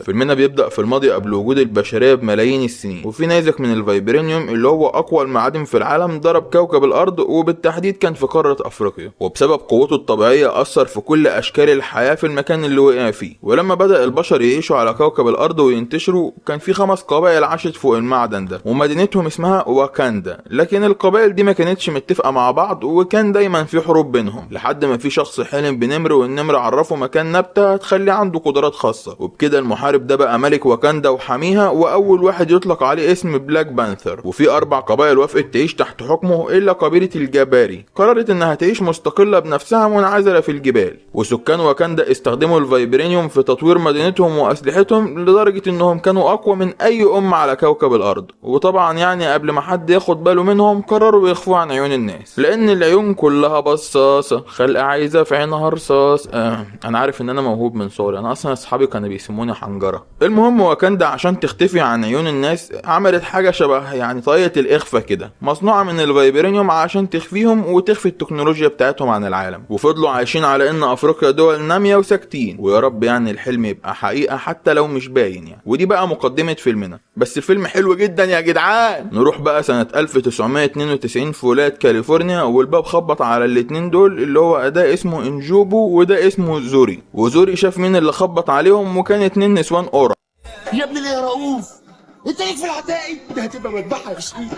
كتير. فيلمنا بيبدأ في الماضي قبل وجود البشرية بملايين السنين، وفي نيزك من الفايبرينيوم اللي هو أقوى المعادن في العالم ضرب كوكب الأرض، وبالتحديد كان في قارة أفريقيا، وبسبب قوته الطبيعية أثر في كل أشكال الحياة في المكان اللي وقع فيه. ولما بدأ البشر يعيشوا على كوكب الأرض وينتشروا، كان في 5 قبائل عاشت فوق المعدن ده، ومدينتهم اسمها واكاندا. لكن القبائل دي ما كانتش متفقة مع بعض، وكان دايما في حروب بينهم، لحد ما في شخص حلم بنمر، والنمر عرفه مكان نبتة هتخلي عنده قدرات خاصة، وبكده المحارب ده بقى ملك واكاندا وحاميها، وأول واحد يطلق عليه اسم بلاك بانثر. وفي 4 قبائل وافقت تعيش تحت حكمه إلا قبيلة الجباري، قررت إنها تعيش مستقلة بنفسها منعزلة في الجبال. وسكان واكاندا استخدموا الفايبرينيوم في تطوير مدينتهم وأسلحتهم، لدرجة إنهم كانوا أقوى من أي أمة على كوكب الأرض. وطبعا يعني قبل ما حد ياخد باله منهم، قرروا يخفوا عن عيون الناس، لأن العيون كلها بصاصة، خلقة عايزة في عينها رصاص. أنا عارف إن أنا موهوب من صغري، أنا أصلا أصحابي كانوا بيسموني حنجرة. المهم واكاندا عشان تختفي عن عيون الناس عملت حاجة شبه يعني طاقية الإخفاء كده، مصنوعة من الفايبرينيوم عشان تخفيهم وتخفي التكنولوجيا بتاعتهم عن العالم. وفضلوا عايشين على إن أفريقيا دول نامية وساكتين، ويا رب يعني الحلم يبقى حقيقة حتى لو مش باين يعني. ودي بقى مقدمة فيلمنا، بس الفيلم حلو جدا يا جدعان. نروح بقى سنة 1992 في ولاية كاليفورنيا، والباب خبط على الاتنين دول، اللي هو ده اسمه انجوبو وده اسمه زوري. وزوري شاف مين اللي خبط عليهم، وكان 2 نسوان قرع. يا ابني ليه يا رؤوف؟ انت ليك في العتاقي ده هتبقى مذبحه يا شقيق.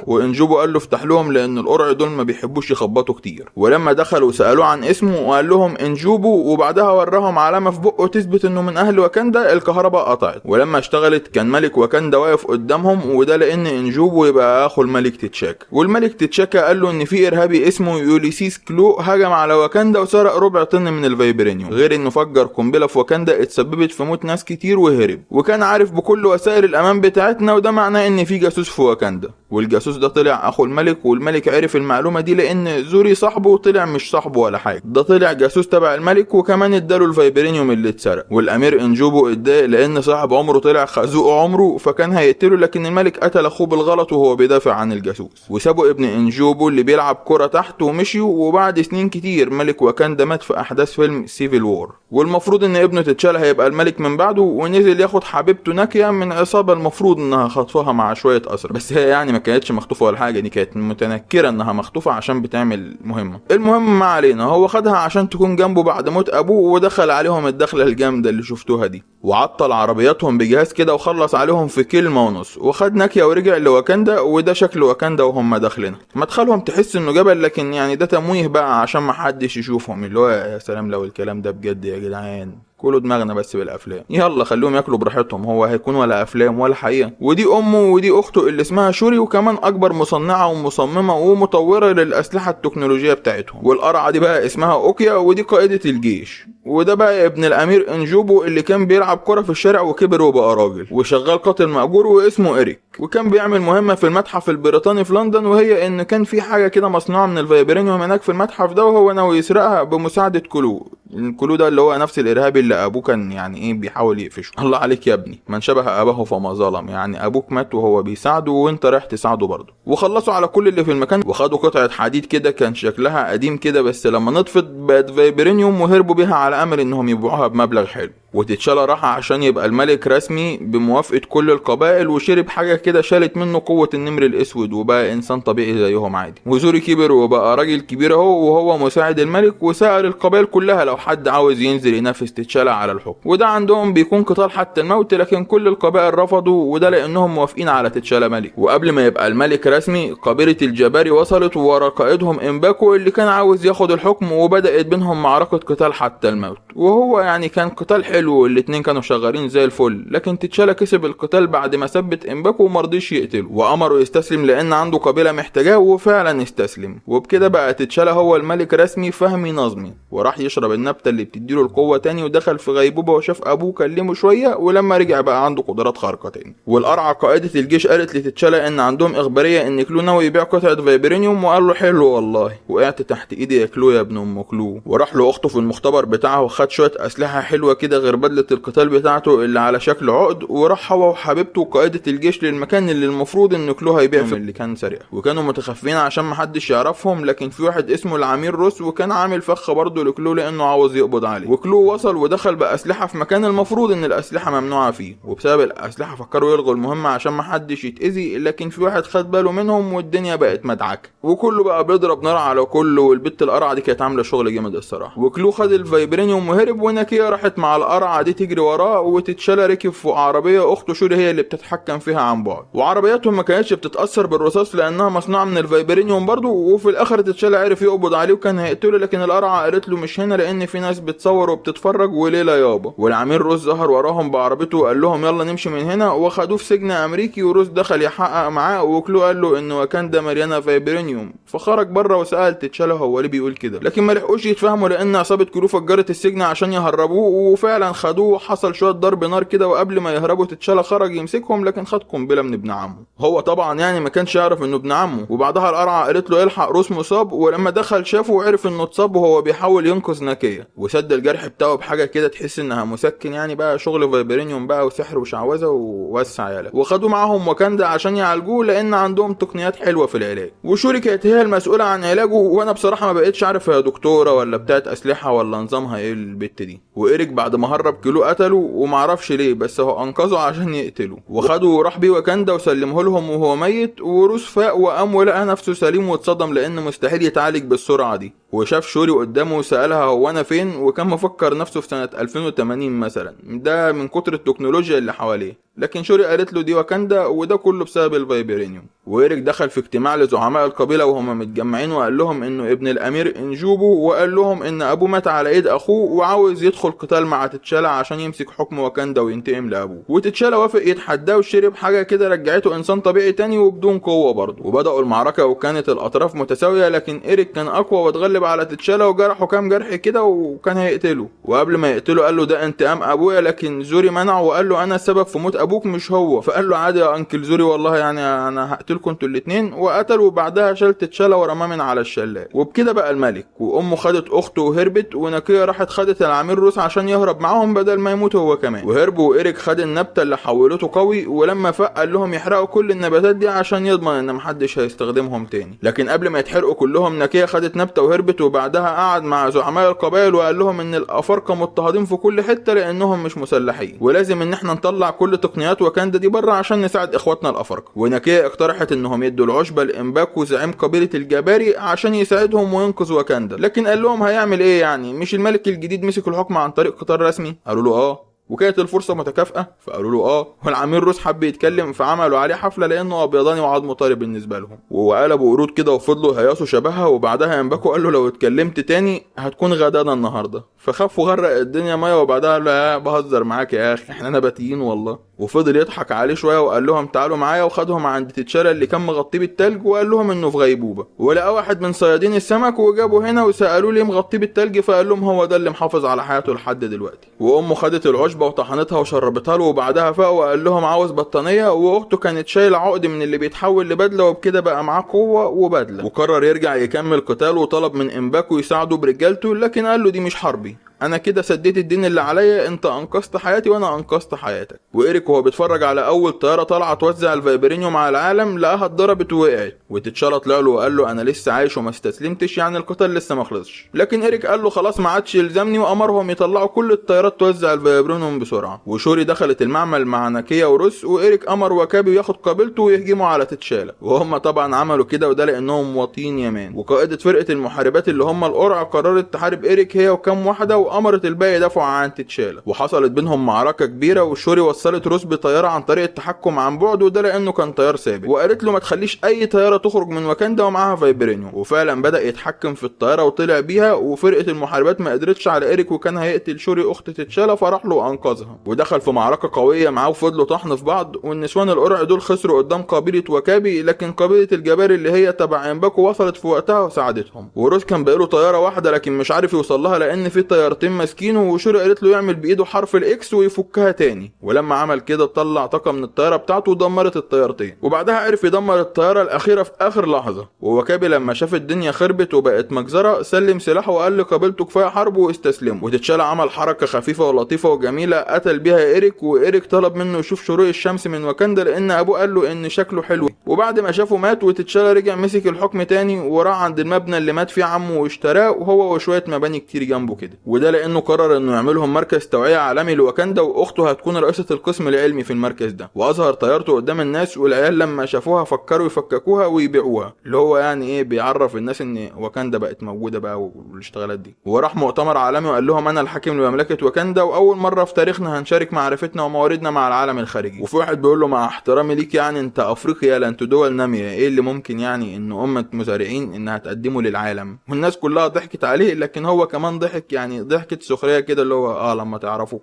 وانجوبو قال له افتح لهم، لان القرع دول ما بيحبوش يخبطوا كتير. ولما دخلوا سالوه عن اسمه وقال لهم انجوبو، وبعدها وراهم علامه في بقه تثبت انه من اهل واكاندا، الكهرباء قطعت. ولما اشتغلت كان ملك واكاندا واقف قدامهم، وده لان انجوبو يبقى اخو الملك تتشاكا. والملك تتشاكا قال له ان في ارهابي اسمه يوليسيس كلو هجم على واكاندا وسرق ربع طن من الفايبرينيوم، غير انه فجر قنبله في واكاندا اتسببت في موت ناس كتير وهرب. وكان عارف بكل وسائل الامان بتاعتنا، وده معناه ان في جاسوس في واكاندا. والجاسوس ده طلع اخو الملك، والملك عرف المعلومه دي لان زوري صاحبه طلع مش صاحبه ولا حاجه، ده طلع جاسوس تبع الملك، وكمان اداله الفايبرينيوم اللي اتسرق. والامير انجوبو اتضايق لان صاحب عمره طلع خازوق عمره، فكان هيقتله، لكن الملك قتل اخوه بالغلط وهو بيدافع عن الجاسوس. وسابوا ابن انجوبو اللي بيلعب كرة تحت ومشيوا. وبعد سنين كتير ملك واكاندا مات في احداث فيلم سيفل وور، والمفروض ان ابنه تتشال هيبقى الملك من بعده، ونزل ياخد حبيبته ناكيا من عصابه المفروض انها خطفها مع شويه اسرى، بس هي يعني ما كانتش مخطوفه ولا حاجه، دي كانت متنكره انها مخطوفه عشان بتعمل مهمه. المهم ما علينا، هو خدها عشان تكون جنبه بعد موت ابوه، ودخل عليهم الدخله الجامده اللي شفتوها دي، وعطل عربياتهم بجهاز كده وخلص عليهم في كلمه ونص، وخد ناكيا ورجع لواكاندا. وده شكل واكاندا وهم داخلين. مدخلهم تحس انه جبل، لكن يعني ده تمويه بقى عشان ما حدش يشوفهم، اللي هو يا سلام لو الكلام ده بجد يا جدعان، كلوا دماغنا بس بالافلام، يلا خلوهم ياكلوا براحتهم، هو هيكون ولا افلام ولا حقيقه. ودي امه ودي اخته اللي اسمها شوري، وكمان اكبر مصنعه ومصممه ومطوره للاسلحه التكنولوجيه بتاعتهم. والقرعه دي بقى اسمها اوكيا، ودي قائده الجيش. وده بقى ابن الامير انجوبو اللي كان بيلعب كرة في الشارع وكبر وبقى راجل وشغال قاتل مأجور واسمه إريك، وكان بيعمل مهمة في المتحف البريطاني في لندن، وهي ان كان في حاجة كده مصنوعة من الفايبرينيوم هناك في المتحف ده، وهو ناوي يسرقها بمساعدة كلو. الكلو ده اللي هو نفس الارهابي اللي ابوه كان يعني ايه بيحاول يقفشه. الله عليك يا ابني، من شبه اباه فما ظلم، يعني ابوك مات وهو بيساعده وانت رايح تساعده برضه. وخلصوا على كل اللي في المكان، وخدوا قطعة حديد كده كان شكلها قديم كده، بس لما نطفت بقت فايبرينيوم، وهربوا بيها على امل انهم يبيعوها بمبلغ حلو. وتتشال راح عشان يبقى الملك رسمي بموافقة كل القبائل، وشرب حاجة كده شالت منه قوة النمر الاسود، وبقى انسان طبيعي زيهم عادي. وزوري كبر وبقى راجل كبير اهو، وهو مساعد الملك، وسأل القبائل كلها لو حد عاوز ينزل ينافس تتشال على الحكم. وده عندهم بيكون قتال حتى الموت، لكن كل القبائل رفضوا، وده لانهم موافقين على تتشال ملك. وقبل ما يبقى الملك رسمي، قبيلة الجباري وصلت ورا قائدهم امباكو اللي كان عاوز ياخد الحكم، وبدأت بينهم معركة قتال حتى الموت. وهو يعني كان قتال حلو، والاتنين كانوا شغالين زي الفل، لكن تتشالا كسب القتال بعد ما ثبت امباكو ومرضيش يقتله، وامره يستسلم لان عنده قبيله محتاجاه، وفعلا استسلم. وبكده بقى تتشالا هو الملك رسمي فهمي نظمي، وراح يشرب النبته اللي بتديله القوه تاني، ودخل في غيبوبه، وشاف ابوه كلمه شويه، ولما رجع بقى عنده قدرات خارقه تاني. والقرعه قائده الجيش قالت لتتشالا ان عندهم اخباريه ان كلو ناوي يبيع قطعه فايبرينيوم، وقال له حلو والله، وقعت تحت ايدي يا كلو يا ابن ام كلو. وراح له اخته في المختبر بتاعه، وخد شويه اسلحه حلوه كده غير بدلة القتال بتاعته اللي على شكل عقد، وراح هو وحبيبته قائدة الجيش للمكان اللي المفروض ان كلو هيبيع فيه اللي كان سرقه، وكانوا متخفين عشان محدش يعرفهم. لكن في واحد اسمه العميل روس وكان عامل فخ برضه لكلو لانه عاوز يقبض عليه، وكلو وصل ودخل بأسلحة في مكان المفروض ان الأسلحة ممنوعة فيه، وبسبب الأسلحة فكروا يلغوا المهمة عشان محدش يتأذي. لكن في واحد خد باله منهم والدنيا بقت مدعكة، وكله بقى بيضرب نار على كله. والبت القرعة دي كانت عاملة شغل جامد الصراحة. وكلو خد الفايبرينيوم وهرب، وناكيا راحت مع القرعة دي تجري وراه، وتتشالا ركب فوق عربية اخته شوري هي اللي بتتحكم فيها عن بعد، وعربياتهم ما كانتش بتتأثر بالرصاص لانها مصنوعة من الفايبرينيوم برضو. وفي الاخر تتشالا عرف يقبض عليه وكان هيقتله، لكن القرعة قالت له مش هنا لان في ناس بتصور وبتتفرج وليلة يابا. والعميل روس ظهر وراهم بعربيته وقال لهم يلا نمشي من هنا، وخدوه في سجن امريكي. وروس دخل يحقق معاه، وكلو قال له ان واكاندا مليانه فايبرينيوم، فخرج بره وسأل تتشالا هو ليه بيقول كده. لكن ما لحقوش يتفهموا لان عصابه كلو فجرت السجن عشان يهربوه، وفعلا خدوه وحصل شويه ضرب نار كده. وقبل ما يهربوا تتشالا خرج يمسكهم، لكن خد قنبله من ابن عمه. هو طبعا يعني ما كانش يعرف انه ابن عمه. وبعدها القرعه قالت له الحق روس مصاب، ولما دخل شافه وعرف انه اتصاب وهو بيحاول ينقذ ناكيا، وسد الجرح بتاعه بحاجه كده تحس انها مسكن، يعني بقى شغل فايبرينيوم بقى وسحر وشعوذه ووسع يالا. وخدوا معاهم واكاندا عشان يعالجوه لان عندهم تقنيات حلوه في العلاج. وشوري كانت هي المسؤوله عن علاجه، وانا بصراحه ما بقتش عارف هي دكتوره ولا بتاعت اسلحه ولا نظامها ايه البت دي. وإيريك بعد ما هرب كلو قتله، ومعرفش ليه بس هو انقذه عشان يقتله، وخده وراح بيه واكاندا وسلمه لهم وهو ميت. وروس فاق وقام ولقى نفسه سليم واتصدم لان مستحيل يتعالج بالسرعه دي. وشاف شوري قدامه وسألها هو انا فين، وكان مفكر نفسه في سنة 2080 مثلا، ده من كتر التكنولوجيا اللي حواليه. لكن شوري قالت له دي واكاندا، وده كله بسبب الفايبرينيوم. وإيريك دخل في اجتماع لزعماء القبيلة وهم متجمعين، وقال لهم انه ابن الامير انجوبو، وقال لهم ان ابوه مات على ايد اخوه وعاوز يدخل قتال مع تتشالا عشان يمسك حكم واكاندا وينتقم لابوه. وتتشالا وافق يتحداه وشرب حاجة كده رجعته انسان طبيعي تاني وبدون قوة برضه. وبدأوا المعركة وكانت الاطراف متساوية، لكن إيريك كان اقوى واتغلب على تتشالا وجرحه كام جرح كده وكان هيقتله. وقبل ما يقتله قال له ده انتقام ابويا، لكن زوري منعه وقال له انا السبب في موت ابوك مش هو. فقال له عادي يا انكل زوري والله يعني انا هقتلكم انتوا الاتنين. وقتله، وبعدها شال تتشالا ورماه من على الشلال. وبكده بقى الملك. وامه خدت اخته وهربت، وناكيا راحت خدت العميل روس عشان يهرب معاهم بدل ما يموت هو كمان. وهربوا، وإيريك خد النبته اللي حولته قوي، ولما فاق قال لهم يحرقوا كل النباتات دي عشان يضمن ان محدش هيستخدمهم تاني. لكن قبل ما يتحرقوا كلهم ناكيا خدت نبته وهربت. وبعدها قعد مع زعماء القبائل وقال لهم ان الافارقه مضطهدين في كل حته لانهم مش مسلحين، ولازم ان احنا نطلع كل تقنيات واكاندا دي بره عشان نساعد اخواتنا الافارقه. وناكيا اقترحت انهم يدوا العشبه لامباكو زعيم قبيله الجباري عشان يساعدهم وينقذ واكاندا. لكن قال لهم هيعمل ايه يعني، مش الملك الجديد مسك الحكم عن طريق قطار رسمي؟ قالوا له وكانت الفرصه متكافئه؟ فقالوا له والعميل روس حب يتكلم فعملوا عليه حفله لانه ابيضاني وعظمه طري بالنسبه لهم. وقلبوا قرود كده وفضلوا هياسوا شبهها. وبعدها امباكو قال له لو اتكلمت تاني هتكون غدانا النهارده. فخاف وغرق الدنيا ميه. وبعدها قال له بهزر معاك يا اخي، احنا نباتيين والله. وفضل يضحك عليه شويه وقال لهم تعالوا معايا، وخدهم عند تتشالا اللي كان مغطيه بالتلج وقال لهم انه في غيبوبه. ولقى واحد من صيادين السمك وجابوا هنا وسالوه ليه مغطيه بالتلج، فقال لهم هو ده اللي محافظ على حياته لحد دلوقتي. وامه خدت العشبه وطحنتها وشربتها له. وبعدها فاق وقال لهم عاوز بطانيه. واخته كانت شايله عقد من اللي بيتحول لبدله، وبكده بقى معاه قوه وبدله. وقرر يرجع يكمل قتال، وطلب من امباكو يساعده برجالته، لكن قال له دي مش حربي، انا كده سديت الدين اللي عليا، انت انقذت حياتي وانا انقذت حياتك. وإيريك وهو بيتفرج على اول طياره طالعه توزع الفايبرينيوم على العالم لقاها اتضربت ووقعت. وتتشالا طلع له وقال له انا لسه عايش وما استسلمتش، يعني القتال لسه ما خلصش. لكن إيريك قال له خلاص ما عادش يلزمني، وامرهم يطلعوا كل الطيارات توزع الفايبرينيوم بسرعه. وشوري دخلت المعمل مع ناكيا وروس، وإيريك امر وكابي ياخد قابلته ويهجموا على تتشالا. وهم طبعا عملوا كده، وده لانهم مواطنين يمان. وقائده فرقه المحاربات اللي هم القرع قررت تحارب إيريك هي وكم واحده، وامرت الباقي يدافعوا عن تتشالا. وحصلت بينهم معركه كبيره، وشوري وصلت روس بطياره عن طريق التحكم عن بعد، وده لانه كان طيار سابق. وقالت له ما تخليش اي طياره تخرج من واكاندا ومعاها فايبرينيوم. وفعلا بدا يتحكم في الطياره وطلع بيها. وفرقه المحاربات ما قدرتش على إيريك، وكان هيقتل شوري اخت تتشالا، فراح له وانقذها. ودخل في معركه قويه معاه وفضلوا طحن في بعض. والنسوان القرع دول خسروا قدام قبيله وكابي، لكن قبيله الجباري اللي هي تبع امباكو وصلت في وقتها وساعدتهم. وروس كان بقاله طياره واحده لكن مش عارف يوصل لها لان في طيارتين طيارتين ماسكينه، وشوري قالت له يعمل بايده حرف الاكس ويفكها تاني، ولما عمل كده طلع طاقه من الطياره بتاعته ودمرت الطيارتين، وبعدها عرف يدمر الطياره الاخيره في اخر لحظه. ووكابي لما شاف الدنيا خربت وبقت مجزره سلم سلاحه وقال لقبيلته كفايه حرب واستسلموا، وتتشال عمل حركه خفيفه ولطيفه وجميله قتل بيها ايريك. وايريك طلب منه يشوف شروق الشمس من واكاندا لان ابوه قال له ان شكله حلو. وبعد ما شافه مات وتتشال رجع مسك الحكم تاني وراح عند المبنى اللي مات فيه عمه واشتراه، وهو وشويه مباني كتير جنبه كده. وده لانه قرر انه يعملهم مركز توعيه عالمي لواكاندا، واخته هتكون رئيسه القسم العلمي في المركز ده. واظهر طيارته قدام الناس، والعيال لما شافوها فكروا يفككوها ويبيعوها، اللي هو يعني ايه بيعرف الناس ان واكاندا بقت موجوده بقى والاشتغالات دي. وراح مؤتمر عالمي وقال لهم انا الحاكم لمملكه واكاندا، واول مره في تاريخنا هنشارك معرفتنا ومواردنا مع العالم الخارجي. وفي واحد بيقول له مع احترامي ليك يعني انت افريقيا لا انتوا دول ناميه، ايه اللي ممكن يعني ان امه مزارعين انها تقدمه للعالم؟ والناس كلها ضحكت عليه، لكن هو كمان ضحك يعني ضحكه سخريه كده اللي هو لما تعرفوا.